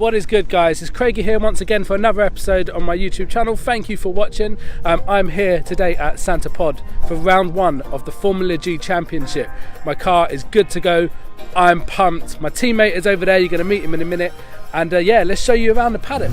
What is good, guys? It's Craigie here once again for another episode on my YouTube channel. Thank you for watching. I'm here today at Santa Pod for round 1 of the Formula G Championship. My car is good to go. I'm pumped. My teammate is over there. You're going to meet him in a minute. And yeah, let's show you around the paddock.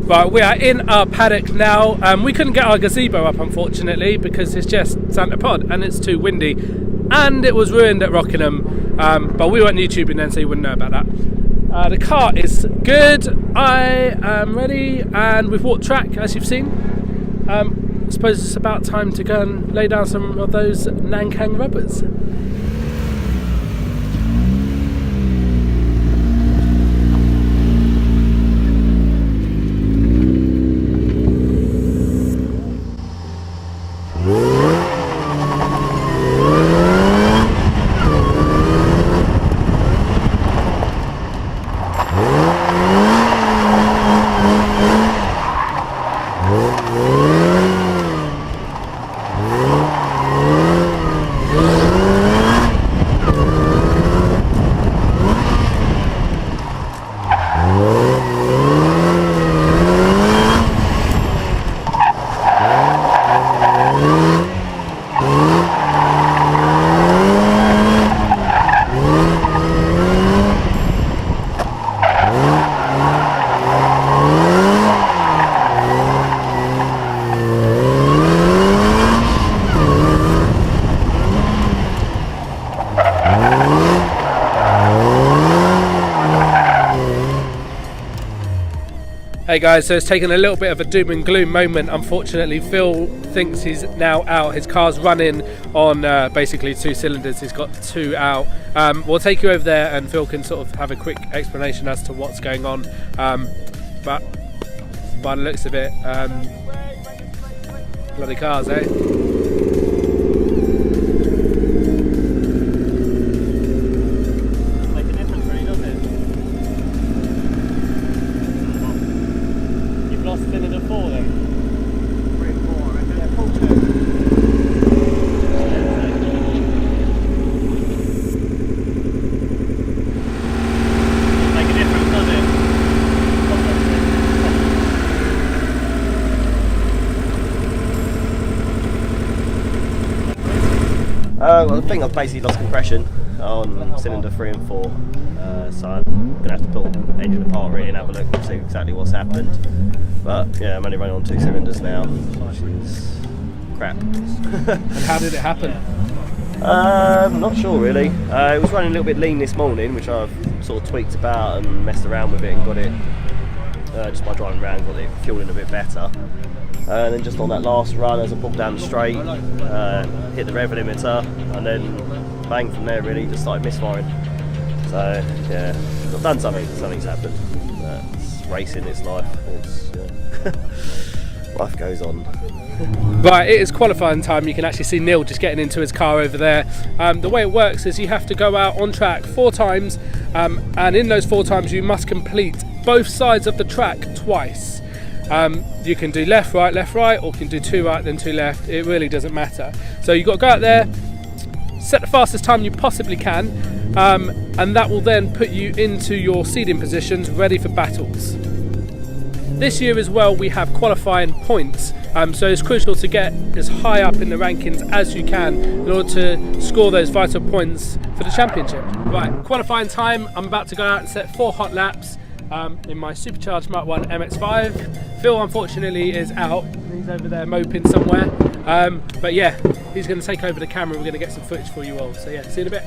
Right, we are in our paddock now. We couldn't get our gazebo up, unfortunately, because it's just Santa Pod and it's too windy, and it was ruined at Rockingham. But we weren't YouTubing then, so you wouldn't know about that. The car is good. I am ready, and we've walked track, as you've seen. I suppose it's about time to go and lay down some of those Nankang rubbers. Hey guys, so it's taken a little bit of a doom and gloom moment. Unfortunately, Phil thinks he's now out. His car's running on basically 2 cylinders. He's got 2 out. We'll take you over there and Phil can sort of have a quick explanation as to what's going on. But by the looks of it, bloody cars, eh? Well, I think I've basically lost compression on cylinder 3 and 4, so I'm going to have to pull the engine apart really and have a look and see exactly what's happened. But yeah, I'm only running on 2 cylinders now, which is crap. And how did it happen? Not sure really. It was running a little bit lean this morning, which I've sort of tweaked about and messed around with it and got it, just by driving around, got it fueling a bit better. And then just on that last run, as I pulled down the straight, hit the rev limiter, and then bang from there really, just started misfiring. So yeah, I've done something, something's happened. It's racing, it's life, life goes on. Right, it is qualifying time. You can actually see Neil just getting into his car over there. The way it works is you have to go out on track 4 times, and in those 4 times you must complete both sides of the track twice. You can do left, right, or you can do 2 right, then 2 left. It really doesn't matter. So you've got to go out there, set the fastest time you possibly can, and that will then put you into your seeding positions ready for battles. This year as well we have qualifying points, so it's crucial to get as high up in the rankings as you can in order to score those vital points for the championship. Right, qualifying time, I'm about to go out and set 4 hot laps in my supercharged Mark 1 MX-5. Phil unfortunately is out, he's over there moping somewhere, but yeah, he's going to take over the camera. We're going to get some footage for you all, so yeah, see you in a bit.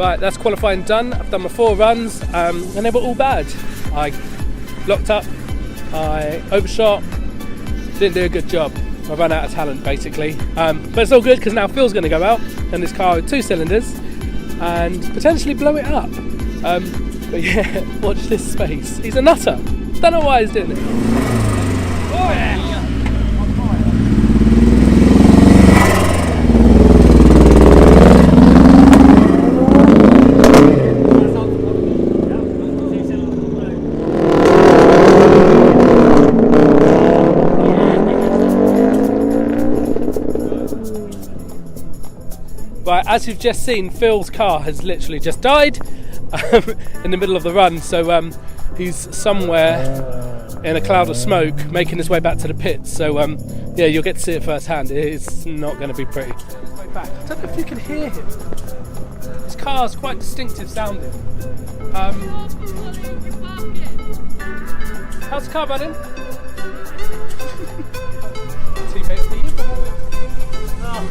Right, that's qualifying done. I've done my 4 runs, and they were all bad. I locked up, I overshot, didn't do a good job. I ran out of talent basically. But it's all good because now Phil's going to go out in this car with 2 cylinders and potentially blow it up. But yeah, watch this space. He's a nutter. Don't know why he's doing it. Oh yeah! Right, as you've just seen, Phil's car has literally just died in the middle of the run, so he's somewhere in a cloud of smoke making his way back to the pits. So yeah, you'll get to see it firsthand. It's not going to be pretty. I don't know if you can hear him. His car's quite distinctive sounding. How's the car running? Teammates to you. Oh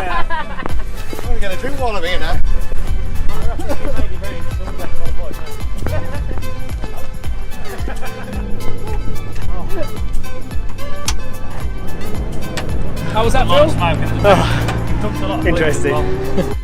yeah. I'm going to drink while I'm here now. How was that, Phil? Interesting.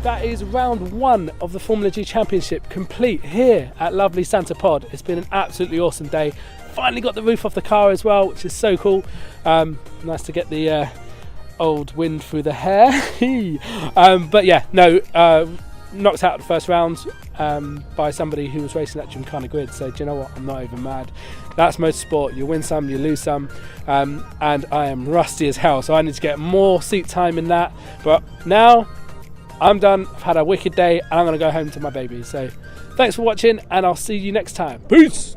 That is round 1 of the Formula G Championship complete here at lovely Santa Pod. It's been an absolutely awesome day. Finally got the roof off the car as well, which is so cool. Nice to get the old wind through the hair. But yeah, no, knocked out the first round by somebody who was racing that Gymkhana grid. So do you know what? I'm not even mad. That's motorsport. You win some, you lose some, and I am rusty as hell. So I need to get more seat time in that. But now I'm done. I've had a wicked day and I'm going to go home to my baby. So thanks for watching and I'll see you next time. Peace!